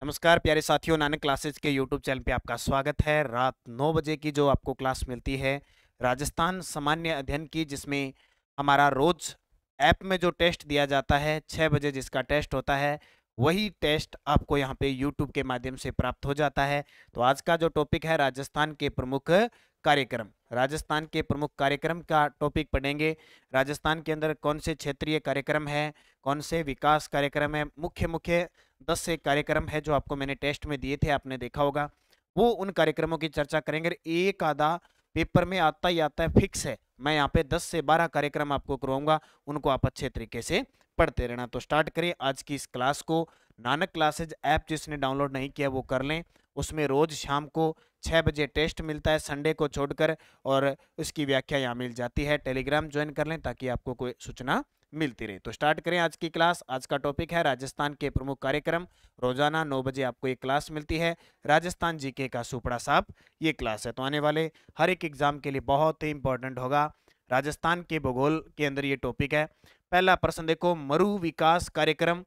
नमस्कार प्यारे साथियों, नानक क्लासेज के यूट्यूब चैनल पे आपका स्वागत है। रात 9 बजे की जो आपको क्लास मिलती है राजस्थान सामान्य अध्ययन की, जिसमें हमारा रोज ऐप में जो टेस्ट दिया जाता है 6 बजे जिसका टेस्ट होता है, वही टेस्ट आपको यहाँ पे यूट्यूब के माध्यम से प्राप्त हो जाता है। तो आज का जो टॉपिक है राजस्थान के प्रमुख कार्यक्रम, राजस्थान के प्रमुख कार्यक्रम का टॉपिक पढ़ेंगे। राजस्थान के अंदर कौन से क्षेत्रीय कार्यक्रम है, कौन से विकास कार्यक्रम है, मुख्य मुख्य 10 से कार्यक्रम है जो आपको मैंने टेस्ट में दिए थे, आपने देखा होगा। वो उन कार्यक्रमों की चर्चा करेंगे। एक आधा पेपर में आता ही आता है, फिक्स है। मैं यहाँ पे 10 से 12 कार्यक्रम आपको करवाऊंगा, उनको आप अच्छे तरीके से पढ़ते रहना। तो स्टार्ट करें आज की इस क्लास को। नानक क्लासेज ऐप जिसने डाउनलोड नहीं किया वो कर लें। उसमें रोज शाम को 6 बजे टेस्ट मिलता है, संडे को छोड़कर, और उसकी व्याख्या यहाँ मिल जाती है। टेलीग्राम ज्वाइन कर लें ताकि आपको कोई सूचना मिलती रहे। तो स्टार्ट करें आज की क्लास। आज का टॉपिक है राजस्थान के प्रमुख कार्यक्रम। रोजाना 9 बजे आपको एक क्लास मिलती है, राजस्थान जीके का सुपड़ा साफ ये क्लास है। तो आने वाले हर एक एग्जाम के लिए बहुत ही इंपॉर्टेंट होगा। राजस्थान के भूगोल के अंदर ये टॉपिक है। पहला प्रश्न देखो, मरु विकास कार्यक्रम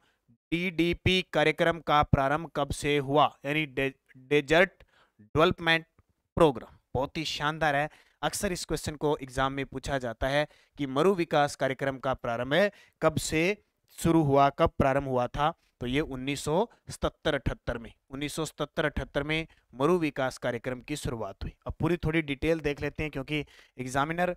डीडीपी कार्यक्रम का प्रारंभ कब से हुआ, यानी डेजर्ट डेवलपमेंट प्रोग्राम। बहुत ही शानदार है। अक्सर इस क्वेश्चन को एग्जाम में पूछा जाता है कि मरु विकास कार्यक्रम का प्रारंभ कब से शुरू हुआ, कब प्रारंभ हुआ था। तो ये 1977-78 में, 1977-78 में मरु विकास कार्यक्रम की शुरुआत हुई। अब पूरी थोड़ी डिटेल देख लेते हैं, क्योंकि एग्जामिनर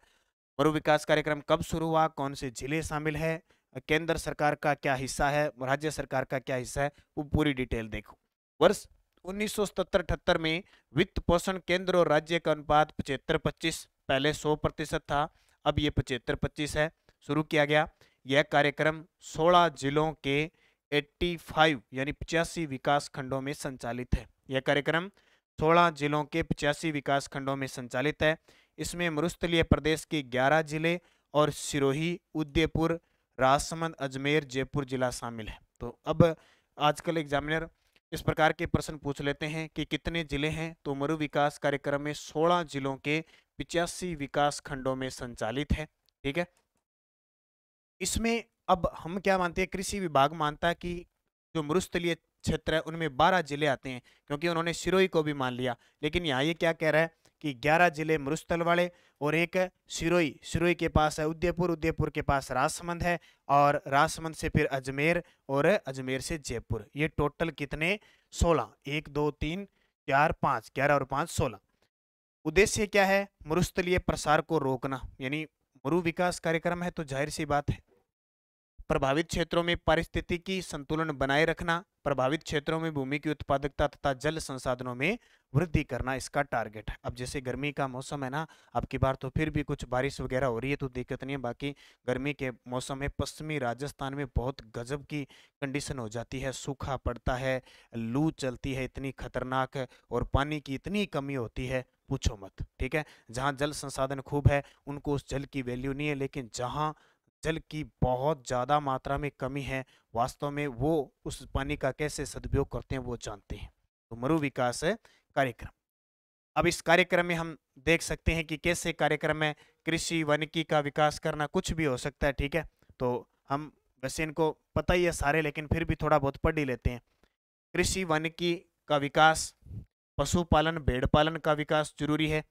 मरु विकास कार्यक्रम कब शुरू हुआ, कौन से जिले शामिल है, केंद्र सरकार का क्या हिस्सा है, राज्य सरकार का क्या हिस्सा है, वो पूरी डिटेल देखो। वर्ष 1977-78 में वित्त पोषण केंद्र और राज्य का अनुपात 75-25, पहले 100% था, अब ये 75-25 है। शुरू किया गया यह कार्यक्रम 16 जिलों के 85 यानी 85 विकास खंडों में संचालित है। यह कार्यक्रम 16 जिलों के 85 विकास खंडों में संचालित है। इसमें मरुस्थलीय प्रदेश के 11 जिले और सिरोही, उदयपुर, राजसमंद, अजमेर, जयपुर जिला शामिल है। तो अब आजकल एग्जामिनर इस प्रकार के प्रश्न पूछ लेते हैं कि कितने जिले हैं। तो मरु विकास कार्यक्रम में 16 जिलों के 85 विकास खंडों में संचालित है। ठीक है। इसमें अब हम क्या मानते हैं, कृषि विभाग मानता है कि जो मरुस्थलीय क्षेत्र है उनमें 12 जिले आते हैं, क्योंकि उन्होंने सिरोही को भी मान लिया। लेकिन यहाँ ये क्या कह रहा है कि 11 जिले मरुस्थल वाले और एक सिरोही, सिरोही के पास है उदयपुर, उदयपुर के पास राजसमंद है, और राजसमंद से फिर अजमेर, और अजमेर से जयपुर। ये टोटल कितने, 16। 1 2 3 4 5, 11 और 5 16। उद्देश्य क्या है, मरुस्थलीय प्रसार को रोकना। यानी मरु विकास कार्यक्रम है तो जाहिर सी बात है प्रभावित क्षेत्रों में पारिस्थितिकी संतुलन बनाए रखना, प्रभावित क्षेत्रों में भूमि की उत्पादकता तथा जल संसाधनों में वृद्धि करना इसका टारगेट है। अब जैसे गर्मी का मौसम है ना, अब की बार तो फिर भी कुछ बारिश वगैरह हो रही है तो दिक्कत नहीं है। बाकी गर्मी के मौसम में पश्चिमी राजस्थान में बहुत गजब की कंडीशन हो जाती है, सूखा पड़ता है, लू चलती है इतनी खतरनाक है, और पानी की इतनी कमी होती है पूछो मत। ठीक है। जहाँ जल संसाधन खूब है उनको उस जल की वैल्यू नहीं है, लेकिन जहाँ जल की बहुत ज़्यादा मात्रा में कमी है, वास्तव में वो उस पानी का कैसे सदुपयोग करते हैं वो जानते हैं। तो मरु विकास कार्यक्रम, अब इस कार्यक्रम में हम देख सकते हैं कि कैसे कार्यक्रम में कृषि वानिकी का विकास करना, कुछ भी हो सकता है। ठीक है। तो हम वैसे इनको पता ही है सारे, लेकिन फिर भी थोड़ा बहुत पढ़ ही लेते हैं। कृषि वानिकी का विकास, पशुपालन भेड़ पालन का विकास जरूरी है।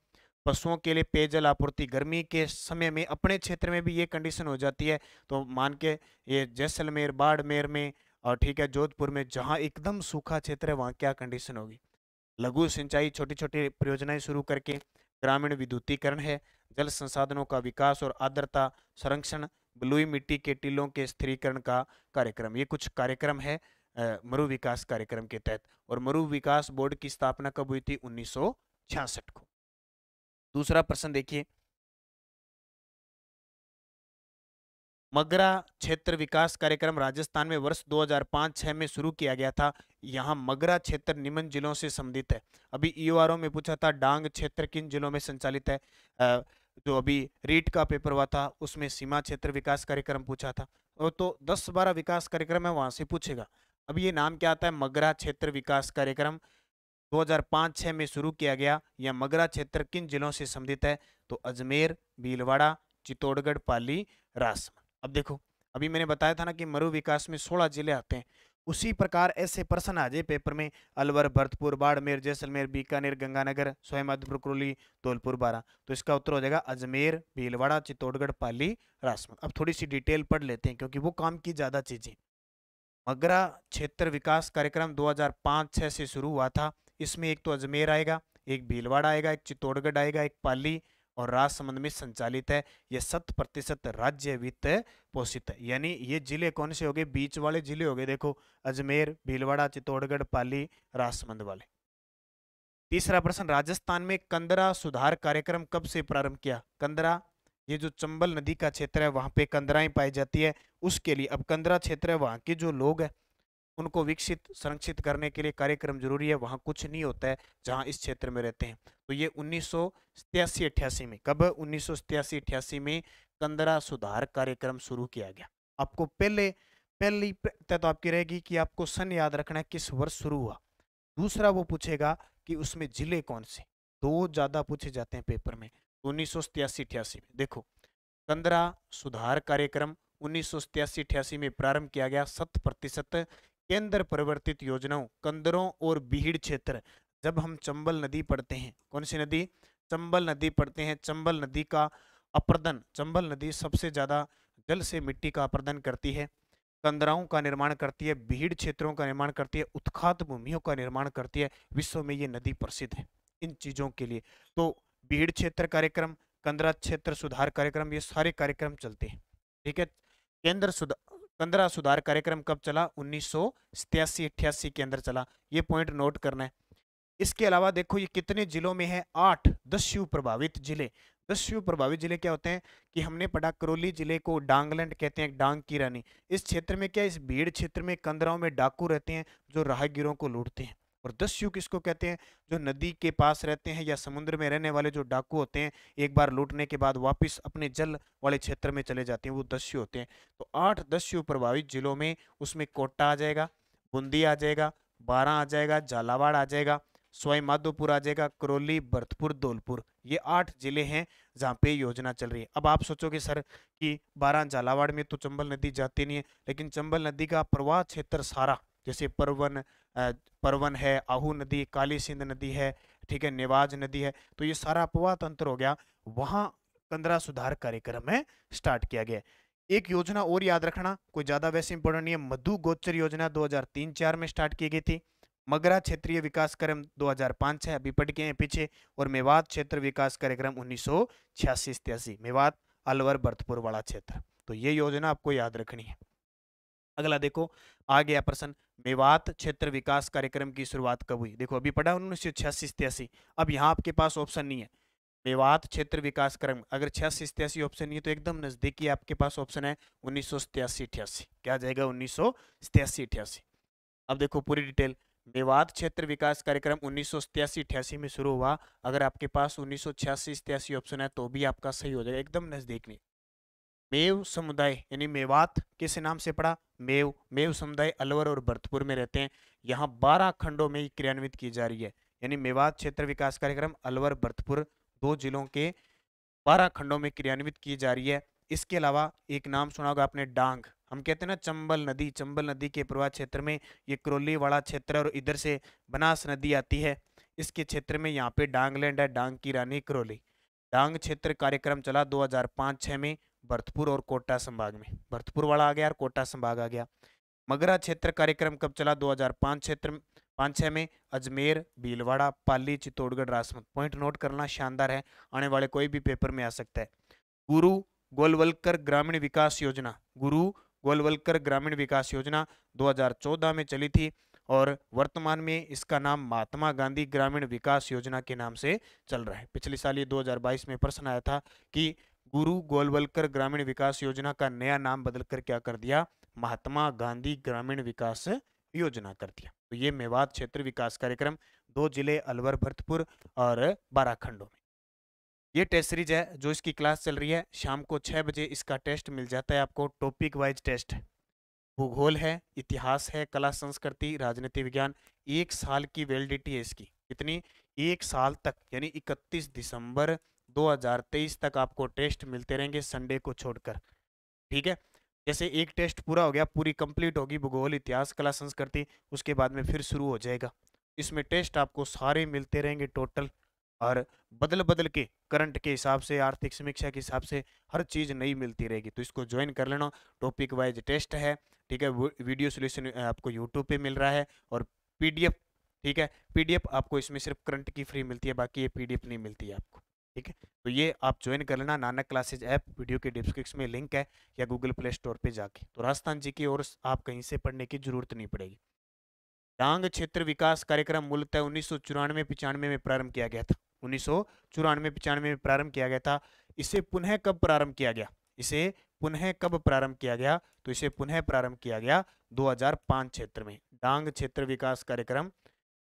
पशुओं के लिए पेयजल आपूर्ति, गर्मी के समय में अपने क्षेत्र में भी ये कंडीशन हो जाती है, तो मान के ये जैसलमेर, बाड़मेर में, और ठीक है जोधपुर में, जहाँ एकदम सूखा क्षेत्र है वहाँ क्या कंडीशन होगी। लघु सिंचाई, छोटी छोटी परियोजनाएं शुरू करके ग्रामीण विद्युतीकरण है, जल संसाधनों का विकास और आर्द्रता संरक्षण, बलुई मिट्टी के टीलों के स्थिरीकरण का कार्यक्रम। ये कुछ कार्यक्रम है मरु विकास कार्यक्रम के तहत। और मरु विकास बोर्ड की स्थापना कब हुई थी, 1966 को। दूसरा प्रश्न देखिए, मगरा क्षेत्र विकास कार्यक्रम राजस्थान में वर्ष 2005-6 में शुरू किया गया था। यहाँ मगरा क्षेत्र निम्न जिलों से संबंधित है। अभी ईओआरओ में पूछा था डांग क्षेत्र किन जिलों में संचालित है। जो अभी रीट का पेपर हुआ था उसमें सीमा क्षेत्र विकास कार्यक्रम पूछा था, और तो 10-12 विकास कार्यक्रम है वहां से पूछेगा। अब ये नाम क्या आता है, मगरा क्षेत्र विकास कार्यक्रम 2005-6 में शुरू किया गया। यह मगरा क्षेत्र किन जिलों से संबंधित है, तो अजमेर, भीलवाड़ा, चित्तौड़गढ़, पाली, राजसमंद। अब देखो, अभी मैंने बताया था ना कि मरु विकास में 16 जिले आते हैं, उसी प्रकार ऐसे प्रश्न आ जाए पेपर में, अलवर, भरतपुर, बाड़मेर, जैसलमेर, बीकानेर, गंगानगर, सोयामाधोपुर, कुरली, धौलपुर, बारां, तो इसका उत्तर हो जाएगा अजमेर, भीलवाड़ा, चित्तौड़गढ़, पाली, राजसमंद। अब थोड़ी सी डिटेल पढ़ लेते हैं क्योंकि वो काम की ज्यादा चीजें। मगरा क्षेत्र विकास कार्यक्रम 2005-6 से शुरू हुआ था। इसमें एक तो अजमेर आएगा, एक भीलवाड़ा आएगा, एक चित्तौड़गढ़ आएगा, एक पाली और राजसमंद में संचालित है। ये 100% राज्य वित्त पोषित है। यानी ये जिले कौन से हो गए? बीच वाले जिले हो गए। देखो, अजमेर, भीलवाड़ा, चित्तौड़गढ़, पाली, राजसमंद वाले। तीसरा प्रश्न, राजस्थान में कंदरा सुधार कार्यक्रम कब से प्रारंभ किया? कंदरा, ये जो चंबल नदी का क्षेत्र है वहां पे कंदराएं पाई जाती है, उसके लिए अब कंदरा क्षेत्र है, वहां के जो लोग हैं उनको विकसित संरक्षित करने के लिए कार्यक्रम जरूरी है। वहां कुछ नहीं होता है जहां इस क्षेत्र में रहते हैं। तो ये 1987-88 में, कब? 1987-88 में कंदरा सुधार कार्यक्रम शुरू किया गया। आपको पहली तो आपकी रहेगी कि आपको सन याद रखना है किस वर्ष शुरू हुआ। दूसरा वो पूछेगा कि उसमें जिले कौन से, दो ज्यादा पूछे जाते हैं पेपर में। 1987-88 में देखो, कंदरा सुधार कार्यक्रम 1987-88 में प्रारंभ किया गया। 100% केंद्र परिवर्तित योजनाओं, कंदरों और बीहड़ क्षेत्र। जब हम चंबल नदी पढ़ते हैं, कौन सी नदी? चंबल नदी पढ़ते हैं। चंबल नदी का अपर्दन, चंबल नदी सबसे ज्यादा जल से मिट्टी का अपर्दन करती है, कंदराओं का निर्माण करती है, बीहड़ क्षेत्रों का निर्माण करती है, उत्खात भूमियों का निर्माण करती है। विश्व में ये नदी प्रसिद्ध है इन चीजों के लिए। तो बीहड़ क्षेत्र कार्यक्रम, कंदरा क्षेत्र सुधार कार्यक्रम, ये सारे कार्यक्रम चलते हैं। ठीक है। कंदरा सुधार कार्यक्रम कब चला? 1987-88 के अंदर चला। ये पॉइंट नोट करना है। इसके अलावा देखो ये कितने जिलों में है? 8 दस्यु प्रभावित जिले। दस्यु प्रभावित जिले क्या होते हैं कि हमने पढ़ा, करौली जिले को डांगलैंड कहते हैं, डांग की रानी। इस क्षेत्र में क्या, इस भीड़ क्षेत्र में कंदराओं में डाकू रहते हैं जो राहगीरों को लूटते हैं। और दस्यु किसको कहते हैं? जो नदी के पास रहते हैं या समुद्र में रहने वाले जो डाकू होते हैं, एक बार लूटने के बाद वापस अपने जल वाले क्षेत्र में चले जाते हैं, वो दस्यु होते हैं। तो 8 दस्यु प्रभावित जिलों में, उसमें कोटा आ जाएगा, बूंदी आ जाएगा, बारां आ जाएगा, झालावाड़ आ जाएगा, सवाई माधोपुर आ जाएगा, करौली, भरतपुर, धौलपुर। ये 8 जिले हैं जहाँ पे योजना चल रही है। अब आप सोचोगे सर कि बारां, झालावाड़ में तो चंबल नदी जाती नहीं है, लेकिन चंबल नदी का प्रवाह क्षेत्र सारा, जैसे परवन है, आहू नदी, काली सिंध नदी है, ठीक है, नेवाज नदी है, तो ये सारा अपवाह तंत्र हो गया। वहां कंदरा सुधार कार्यक्रम में स्टार्ट किया गया। एक योजना और याद रखना, कोई ज्यादा वैसे इंपॉर्टेंट नहीं है, मधु गोचर योजना 2003-4 में स्टार्ट की गई थी। मगरा क्षेत्रीय विकास कार्यक्रम 2005 है, अभी पढ़ के हैं पीछे। और मेवात क्षेत्र विकास कार्यक्रम 1986-87, मेवात, अलवर, भरतपुर वाला क्षेत्र। तो ये योजना आपको याद रखनी है। अगला देखो, आ गया प्रश्न, मेवात क्षेत्र विकास कार्यक्रम की शुरुआत कब हुई? देखो अभी पढ़ा 1986-87, अब यहाँ आपके पास ऑप्शन नहीं है। मेवात क्षेत्र विकास कार्यक्रम, अगर 86-87 ऑप्शन नहीं है तो एकदम नजदीकी आपके पास ऑप्शन है 1987-88। क्या आ जाएगा? 1987-88। अब देखो पूरी डिटेल, मेवात क्षेत्र विकास कार्यक्रम 1987-88 में शुरू हुआ। अगर आपके पास 1986-87 ऑप्शन है तो भी आपका सही हो जाएगा, एकदम नजदीक नहीं। मेव समुदाय यानी मेवात किस नाम से पड़ा? मेव समुदाय अलवर और भरतपुर में रहते हैं। यहाँ 12 खंडों में क्रियान्वित की जा रही है। यानी मेवात क्षेत्र विकास कार्यक्रम अलवर, भरतपुर, 2 जिलों के 12 खंडों में क्रियान्वित की जा रही है। इसके अलावा एक नाम सुना होगा आपने, डांग। हम कहते हैं ना चंबल नदी, चंबल नदी के प्रवाह क्षेत्र में ये करौली वाला क्षेत्र और इधर से बनास नदी आती है। इसके क्षेत्र में यहाँ पे डांगलैंड है, डांग की रानी करौली। डांग क्षेत्र कार्यक्रम चला 2005-6 में भरतपुर और कोटा संभाग में। भरतपुर वाला आ गया और कोटा संभाग आ गया। मगरा क्षेत्र कार्यक्रम कब चला? 2005 क्षेत्र 5-6 में अजमेर, भीलवाड़ा, पाली, चित्तौड़गढ़, राजसमंद। पॉइंट नोट करना, शानदार है, आने वाले कोई भी पेपर में आ सकता है। गुरु गोलवलकर ग्रामीण विकास योजना, गुरु गोलवलकर ग्रामीण विकास योजना 2014 में चली थी और वर्तमान में इसका नाम महात्मा गांधी ग्रामीण विकास योजना के नाम से चल रहा है। पिछले साल ये 2022 में प्रश्न आया था कि गुरु गोलवलकर ग्रामीण विकास योजना का नया नाम बदलकर क्या कर दिया? महात्मा गांधी ग्रामीण विकास योजना कर दिया। तो ये मेवात क्षेत्र विकास कार्यक्रम 2 जिले अलवर, भरतपुर और 12 खंडों में। ये टेस्ट सीरीज है जो इसकी क्लास चल रही है, शाम को 6 बजे इसका टेस्ट मिल जाता है आपको। टॉपिक वाइज टेस्ट है, भूगोल है, इतिहास है, कला संस्कृति, राजनीति विज्ञान। 1 साल की वैलिडिटी है इसकी। कितनी? 1 साल तक, यानी 31 दिसंबर 2023 तक आपको टेस्ट मिलते रहेंगे, संडे को छोड़कर। ठीक है, जैसे एक टेस्ट पूरा हो गया, पूरी कंप्लीट होगी भूगोल, इतिहास, कला, संस्कृति, उसके बाद में फिर शुरू हो जाएगा। इसमें टेस्ट आपको सारे मिलते रहेंगे टोटल, और बदल बदल के करंट के हिसाब से, आर्थिक समीक्षा के हिसाब से हर चीज़ नई मिलती रहेगी। तो इसको ज्वाइन कर लेना, टॉपिक वाइज टेस्ट है, ठीक है। वीडियो सोल्यूशन आपको यूट्यूब पे मिल रहा है, और पीडीएफ, ठीक है, पीडीएफ आपको इसमें सिर्फ करंट की फ्री मिलती है, बाकी ये पीडीएफ नहीं मिलती है आपको, ठीक है। तो ये आप ज्वाइन कर लेना, नानक क्लासेज ऐप, वीडियो के डिस्क्रिप्शन में लिंक है, या गूगल प्ले स्टोर पे जाके। तो राजस्थान जी की और आप कहीं से पढ़ने की जरूरत नहीं पड़ेगी। डांग क्षेत्र विकास कार्यक्रम मूलतः 1994-95 में प्रारंभ किया गया था। 1994-95 में प्रारंभ किया गया था। इसे पुनः कब प्रारंभ किया गया? इसे पुनः कब प्रारंभ किया गया? तो इसे पुनः प्रारंभ किया गया 2005 क्षेत्र में। डांग क्षेत्र विकास कार्यक्रम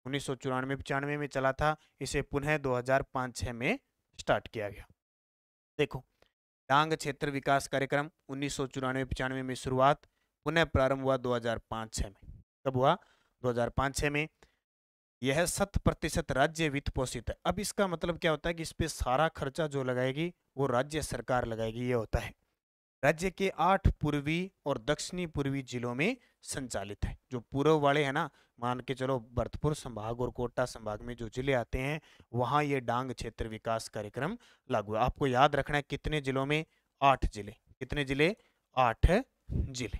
1994-95 में चला था, इसे पुनः 2005-6 में स्टार्ट किया गया। देखो, डांग क्षेत्र विकास कार्यक्रम 1994-95 में शुरुआत, पुनः प्रारंभ हुआ 2005-6 में। कब हुआ? 2005-6 में। यह 100% राज्य वित्त पोषित है। अब इसका मतलब क्या होता है कि इस पे सारा खर्चा जो लगाएगी वो राज्य सरकार लगाएगी, ये होता है। राज्य के 8 पूर्वी और दक्षिणी पूर्वी जिलों में संचालित है। जो पूर्व वाले हैं ना, मान के चलो भरतपुर संभाग और कोटा संभाग में जो जिले आते हैं, वहां ये डांग क्षेत्र विकास कार्यक्रम लागू है। आपको याद रखना है कितने जिलों में? 8 जिले। कितने जिले? 8 जिले।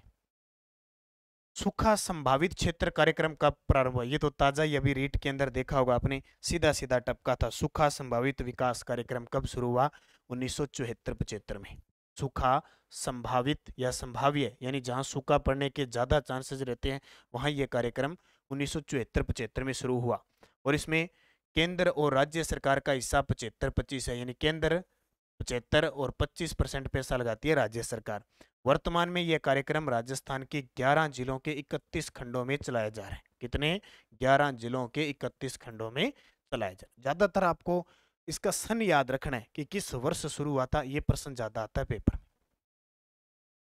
सूखा संभावित क्षेत्र कार्यक्रम कब प्रारंभ हुआ? ये तो ताजा ही अभी रीट के अंदर देखा होगा आपने, सीधा सीधा टपका था। सूखा संभावित विकास कार्यक्रम कब शुरू हुआ? 1974-75 में। सूखा संभावित या संभाव्य, यानी जहां सूखा पड़ने के ज्यादा चांसेस रहते हैं, वहां यह कार्यक्रम 1974-75 में शुरू हुआ। और इसमें केंद्र और राज्य सरकार का हिस्सा 75-25 है, यानी केंद्र 75 और 25% पैसा लगाती है राज्य सरकार। वर्तमान में यह कार्यक्रम राजस्थान के 11 जिलों के 31 खंडों में चलाया जा रहा है। कितने? 11 जिलों के 31 खंडों में चलाया जा रहा है। ज्यादातर आपको इसका सन याद रखना है कि किस वर्ष शुरू हुआ था, ये प्रश्न ज्यादा आता है पेपर।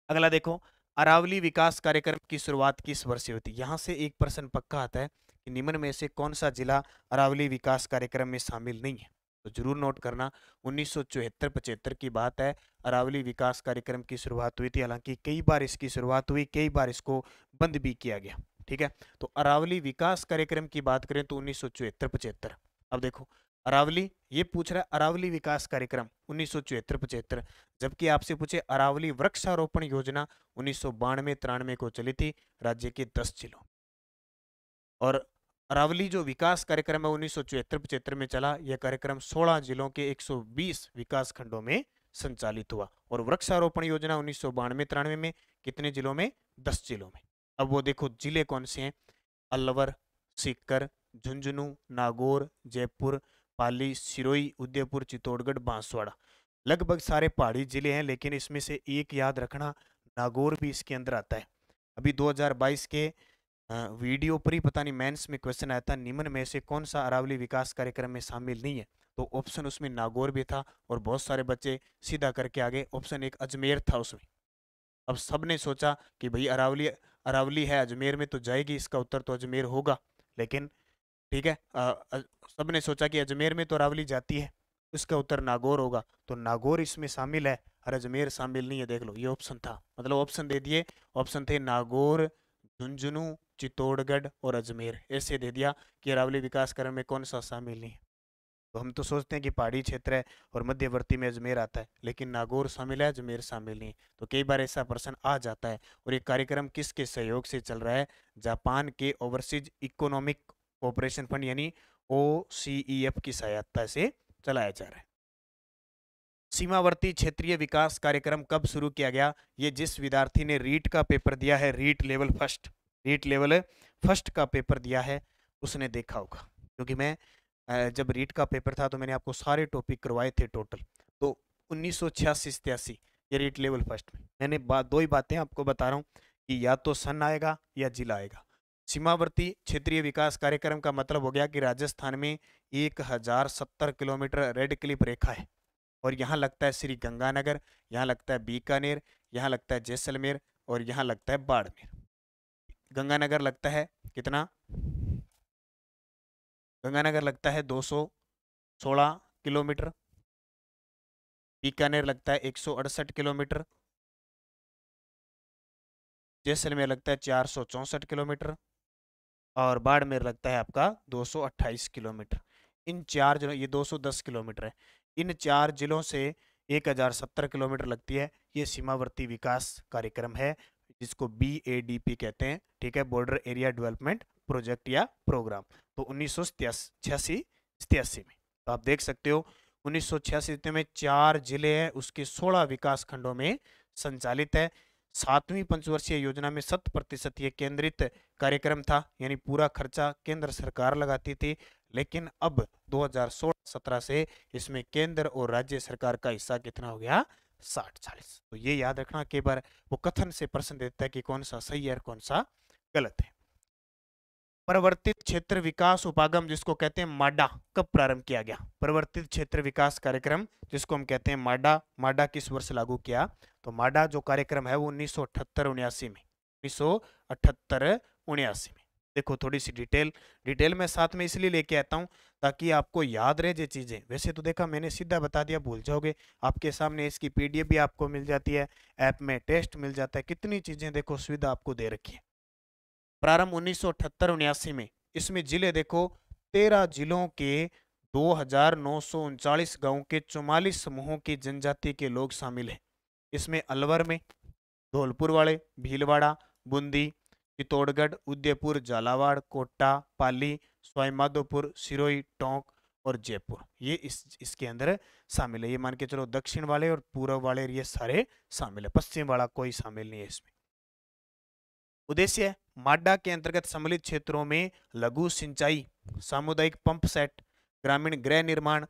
अगला देखो, अरावली विकास कार्यक्रम की शुरुआत किस वर्ष से होती है? यहां से एक प्रश्न पक्का आता है कि निम्न में से कौन सा जिला अरावली विकास कार्यक्रम में शामिल नहीं है? तो जरूर नोट करना, 1974-75 की बात है। अरावली विकास कार्यक्रम की शुरुआत हुई थी, हालांकि कई बार इसकी शुरुआत हुई, कई बार इसको बंद भी किया गया, ठीक है। तो अरावली विकास कार्यक्रम की बात करें तो 1974-75। अब देखो, अरावली, ये पूछ रहा है अरावली विकास कार्यक्रम 1974-75, जबकि आपसे पूछे अरावली वृक्षारोपण योजना 1992-93 को चली थी राज्य के 10 जिलों। और अरावली जो विकास कार्यक्रम है 1974-75 में चला, यह कार्यक्रम 16 जिलों के 120 विकास खंडों में संचालित हुआ। और वृक्षारोपण योजना 1992-93 में कितने जिलों में? 10 जिलों में। अब वो देखो जिले कौन से हैं? अलवर, सीकर, झुंझुनू, नागौर, जयपुर, पाली, सिरोही, उदयपुर, चित्तौड़गढ़, बांसवाड़ा। लगभग सारे पहाड़ी जिले हैं, लेकिन इसमें से एक याद रखना, नागौर भी इसके अंदर आता है। अभी 2022 के वीडियो पर ही पता नहीं मेंस में क्वेश्चन आया था, निम्न में से कौन सा अरावली विकास कार्यक्रम में शामिल नहीं है? तो ऑप्शन उसमें नागौर भी था, और बहुत सारे बच्चे सीधा करके आगे ऑप्शन एक अजमेर था उसमें। अब सबने सोचा कि भाई अरावली, अरावली है अजमेर में तो जाएगी, इसका उत्तर तो अजमेर होगा। लेकिन ठीक है, सबने सोचा कि अजमेर में तो अरावली जाती है, इसका उत्तर नागौर होगा। तो नागौर इसमें शामिल है और अजमेर शामिल नहीं है। देख लो, ये ऑप्शन था, मतलब ऑप्शन दे दिए, ऑप्शन थे नागौर, झुंझुनू, चित्तौड़गढ़ और अजमेर, ऐसे दे दिया कि अरावली विकास कार्यक्रम में कौन सा शामिल नहीं है। तो हम तो सोचते हैं कि पहाड़ी क्षेत्र है और मध्यवर्ती में अजमेर आता है, लेकिन नागौर शामिल है, अजमेर शामिल नहीं। तो कई बार ऐसा प्रश्न आ जाता है। और ये कार्यक्रम किसके सहयोग से चल रहा है? जापान के ओवरसीज इकोनॉमिक कोऑपरेशन फंड यानी OCEF की सहायता से चलाया जा रहा है। सीमावर्ती क्षेत्रीय विकास कार्यक्रम कब शुरू किया गया? ये जिस विद्यार्थी ने रीट का पेपर दिया है, रीट लेवल फर्स्ट का पेपर दिया है, उसने देखा होगा। क्योंकि मैं जब रीट का पेपर था तो मैंने आपको सारे टॉपिक करवाए थे टोटल। तो 1986-87 ये रीट लेवल फर्स्ट में मैंने दो ही बातें आपको बता रहा हूँ कि या तो सन आएगा या जिला आएगा। सीमावर्ती क्षेत्रीय विकास कार्यक्रम का मतलब हो गया कि राजस्थान में 1070 किलोमीटर रेड क्लिफ रेखा है, और यहाँ लगता है श्री गंगानगर, यहाँ लगता है बीकानेर, यहाँ लगता है जैसलमेर, और यहाँ लगता है बाड़मेर। गंगानगर लगता है कितना? गंगानगर लगता है 216 किलोमीटर, बीकानेर लगता है 168 किलोमीटर, जैसलमेर लगता है 464 किलोमीटर और बाड़मेर लगता है आपका 228 किलोमीटर। इन चार जिलों, ये 210 किलोमीटर है, इन चार जिलों से 1070 किलोमीटर लगती है। ये सीमावर्ती विकास कार्यक्रम है जिसको BADP कहते हैं, ठीक है, बॉर्डर एरिया डेवलपमेंट प्रोजेक्ट या प्रोग्राम। तो 1986 में, तो आप देख सकते हो 1986 में 4 जिले हैं, उसके 16 विकास खंडों में संचालित है। 7वीं पंचवर्षीय योजना में 100% ये केंद्रित कार्यक्रम था, यानी पूरा खर्चा केंद्र सरकार लगाती थी। लेकिन अब 2016-17 से इसमें केंद्र और राज्य सरकार का हिस्सा कितना हो गया, 60-40। तो ये याद रखना, कई बार वो कथन से प्रश्न देता है कि कौन सा सही है और कौन सा गलत है। परिवर्तित क्षेत्र विकास उपागम जिसको कहते हैं माडा, कब प्रारंभ किया गया? परिवर्तित क्षेत्र विकास कार्यक्रम जिसको हम कहते हैं माडा, माडा किस वर्ष लागू किया? तो माडा जो कार्यक्रम है वो 1978-79 में, 1978-79 में। देखो थोड़ी सी डिटेल में साथ में इसलिए लेके आता हूँ ताकि आपको याद रहे ये चीजें। वैसे तो देखा मैंने सीधा बता दिया, भूल जाओगे। आपके सामने इसकी PDF भी आपको मिल जाती है, ऐप में टेस्ट मिल जाता है, कितनी चीजें देखो सुविधा आपको दे रखी है। प्रारंभ 1978-79 में, इसमें जिले देखो 13 जिलों के 2939 गांव के 44 समूहों की जनजाति के लोग शामिल हैं। इसमें अलवर में धौलपुर वाले, भीलवाड़ा, बूंदी, चित्तौड़गढ़, उदयपुर, झालावाड़, कोटा, पाली, सवाईमाधोपुर, सिरोही, टोंक और जयपुर, ये इसके अंदर शामिल है। ये मान के चलो दक्षिण वाले और पूर्व वाले ये सारे शामिल है, पश्चिम वाला कोई शामिल नहीं है इसमें। उद्देश्य, माडा के अंतर्गत सम्मिलित क्षेत्रों में लघु सिंचाई, सामुदायिक पंप सेट, ग्रामीण गृह निर्माण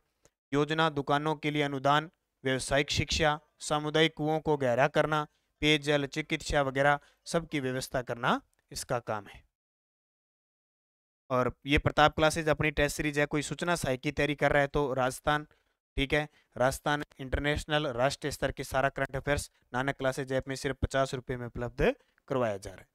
योजना, दुकानों के लिए अनुदान, व्यवसायिक शिक्षा, सामुदायिक कुओं को गहरा करना, पेयजल, चिकित्सा वगैरह सबकी व्यवस्था करना इसका काम है। और ये प्रताप क्लासेज अपनी टेस्ट सीरीज है, कोई सूचना सहायक की तैयारी कर रहा है तो राजस्थान, ठीक है, राजस्थान इंटरनेशनल राष्ट्रीय स्तर के सारा current affairs Nanak classes app में सिर्फ 50 रुपये में उपलब्ध करवाया जा रहा है।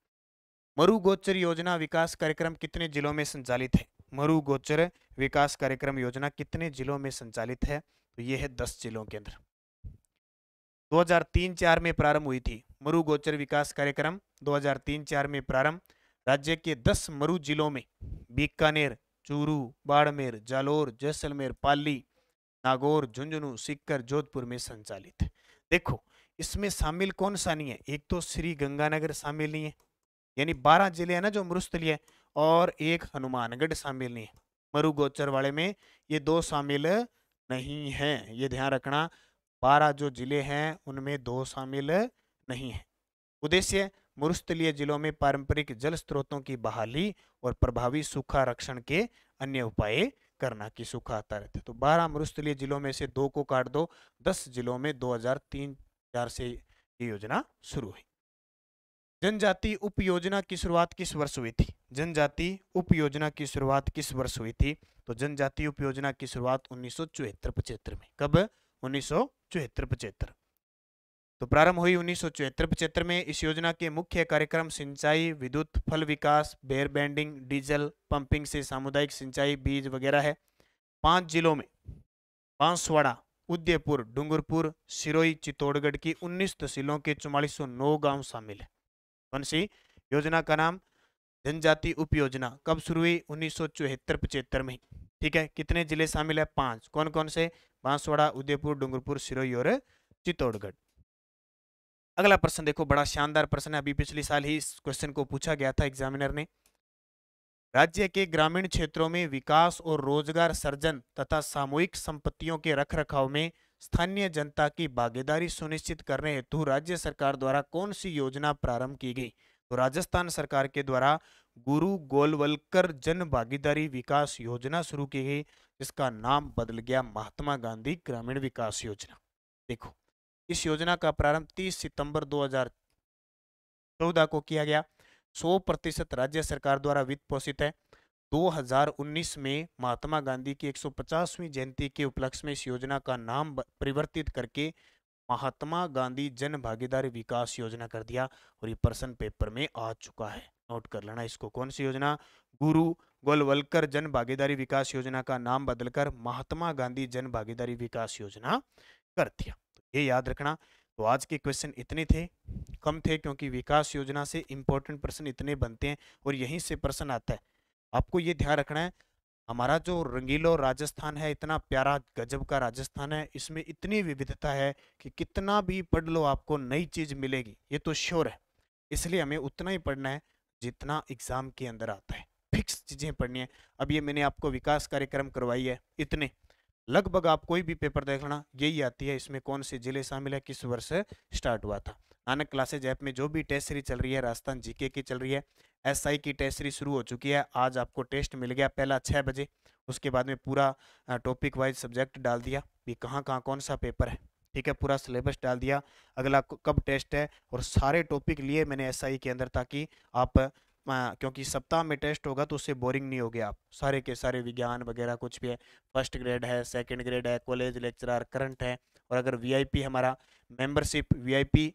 मरु गोचर योजना विकास कार्यक्रम कितने जिलों में संचालित है? मरु गोचर विकास कार्यक्रम योजना कितने जिलों में संचालित है? तो ये है 10 जिलों के अंदर। 2003-04 में प्रारंभ हुई थी मरु गोचर विकास कार्यक्रम, 2003-04 में प्रारंभ। राज्य के 10 मरु जिलों में बीकानेर, चूरू, बाड़मेर, जालोर, जैसलमेर, पाली, नागौर, झुंझुनू, सीकर, जोधपुर में संचालित है। देखो इसमें शामिल कौन सा नहीं है? एक तो श्री गंगानगर शामिल नहीं है, यानी 12 जिले हैं ना जो मरुस्थलीय, और एक हनुमानगढ़ शामिल नहीं है। मरु गोचर वाले में ये 2 शामिल नहीं है, ये ध्यान रखना। 12 जो जिले हैं उनमें 2 शामिल नहीं है। उद्देश्य, मरुस्थलीय जिलों में पारंपरिक जल स्रोतों की बहाली और प्रभावी सूखा रक्षण के अन्य उपाय करना, की सूखा आता रहता है। तो 12 मरुस्थलीय जिलों में से 2 को काट दो, 10 जिलों में 2003-04 से ये योजना शुरू हुई। जनजाति उप योजना की शुरुआत किस वर्ष हुई थी? जनजाति उप योजना की शुरुआत किस वर्ष हुई थी? तो जनजाति उप योजना की शुरुआत 1974-75 में। कब? 1974-75। तो प्रारंभ हुई 1974-75 में। इस योजना के मुख्य कार्यक्रम सिंचाई, विद्युत, फल विकास, बेयर बैंडिंग, डीजल पंपिंग से सामुदायिक सिंचाई, बीज वगैरह है। 5 जिलों में बांसवाड़ा, उदयपुर, डूंगरपुर, सिरोही, चित्तौड़गढ़ की 19 तहसीलों के 4409 गांव शामिल है। कौन सी योजना का नाम? जनजाति उप योजना। कब शुरू हुई? 1974-75 में। ठीक है, कितने जिले शामिल है? 5। कौन कौन से? बांसवाड़ा, उदयपुर, डूंगरपुर, सिरोही और चित्तौड़गढ़। अगला प्रश्न देखो, बड़ा शानदार प्रश्न है, अभी पिछले साल ही इस क्वेश्चन को पूछा गया था एग्जामिनर ने। राज्य के ग्रामीण क्षेत्रों में विकास और रोजगार सृजन तथा सामूहिक संपत्तियों के रखरखाव में स्थानीय जनता की भागीदारी सुनिश्चित करने हेतु राज्य सरकार द्वारा कौन सी योजना प्रारंभ की गई? तो राजस्थान सरकार के द्वारा गुरु गोलवलकर जन भागीदारी विकास योजना शुरू की गई, जिसका नाम बदल गया महात्मा गांधी ग्रामीण विकास योजना। देखो इस योजना का प्रारंभ 30 सितंबर 2014 को किया गया। 100% राज्य सरकार द्वारा वित्त पोषित है। 2019 में महात्मा गांधी की 150वीं जयंती के उपलक्ष्य में इस योजना का नाम परिवर्तित करके महात्मा गांधी जन भागीदारी विकास योजना कर दिया, और ये प्रश्न पेपर में आ चुका है, नोट कर लेना इसको। कौन सी योजना? गुरु गोलवलकर जन भागीदारी विकास योजना का नाम बदलकर महात्मा गांधी जन भागीदारी विकास योजना कर दिया, तो ये याद रखना। तो आज के क्वेश्चन इतने थे, कम थे क्योंकि विकास योजना से इंपॉर्टेंट प्रश्न इतने बनते हैं और यहीं से प्रश्न आता है। आपको ये ध्यान रखना है, हमारा जो रंगीलो राजस्थान है, इतना प्यारा गजब का राजस्थान है, इसमें इतनी विविधता है कि कितना भी पढ़ लो आपको नई चीज मिलेगी, ये तो श्योर है। इसलिए हमें उतना ही पढ़ना है जितना एग्जाम के अंदर आता है, फिक्स चीजें पढ़नी है। अब ये मैंने आपको विकास कार्यक्रम करवाई है, इतने लगभग आप कोई भी पेपर देख लेना यही आती है, इसमें कौन से जिले शामिल है, किस वर्ष स्टार्ट हुआ था। नानक क्लासेज ऐप में जो भी टेस्ट सीरीज चल रही है, राजस्थान जीके की चल रही है, एसआई की टेस्ट सीरीज शुरू हो चुकी है। आज आपको टेस्ट मिल गया पहला 6 बजे, उसके बाद में पूरा टॉपिक वाइज सब्जेक्ट डाल दिया कि कहाँ कहाँ कौन सा पेपर है, ठीक है, पूरा सिलेबस डाल दिया, अगला कब टेस्ट है, और सारे टॉपिक लिए मैंने एसआई के अंदर, ताकि आप क्योंकि सप्ताह में टेस्ट होगा तो उससे बोरिंग नहीं होगे आप, सारे के सारे विज्ञान वगैरह कुछ भी है, फर्स्ट ग्रेड है, सेकंड ग्रेड है, कॉलेज लेक्चरर, करंट है। और अगर वीआईपी हमारा मेंबरशिप, वीआईपी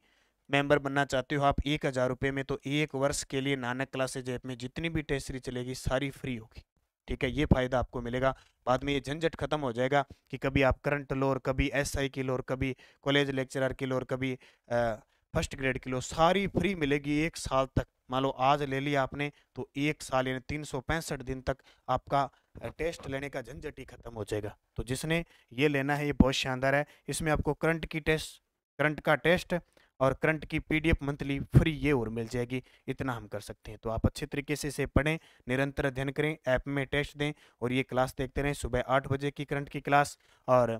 मेंबर बनना चाहते हो आप 1000 रुपये में, तो 1 वर्ष के लिए नानक क्लासेज ऐप में जितनी भी टेस्ट सीरीज चलेगी सारी फ्री होगी, ठीक है, ये फायदा आपको मिलेगा। बाद में ये झंझट खत्म हो जाएगा कि कभी आप करंट लो और कभी एसआई की लो और कभी कॉलेज लेक्चरर की लो और कभी फर्स्ट ग्रेड की लो, सारी फ्री मिलेगी 1 साल तक। मान लो आज ले लिया आपने तो 1 साल यानी 365 दिन तक आपका टेस्ट लेने का झंझट ही खत्म हो जाएगा। तो जिसने ये लेना है ये बहुत शानदार है, इसमें आपको करंट का टेस्ट और करंट की पीडीएफ मंथली फ्री ये और मिल जाएगी, इतना हम कर सकते हैं। तो आप अच्छे तरीके से इसे पढ़ें, निरंतर अध्ययन करें, ऐप में टेस्ट दें और ये क्लास देखते रहें। सुबह 8 बजे की करंट की क्लास और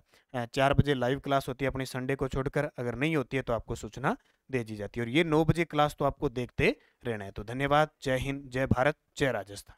4 बजे लाइव क्लास होती है अपनी संडे को छोड़कर, अगर नहीं होती है तो आपको सूचना दे दी जाती है। और ये 9 बजे क्लास तो आपको देखते रहना है। तो धन्यवाद, जय हिंद, जय भारत, जय राजस्थान।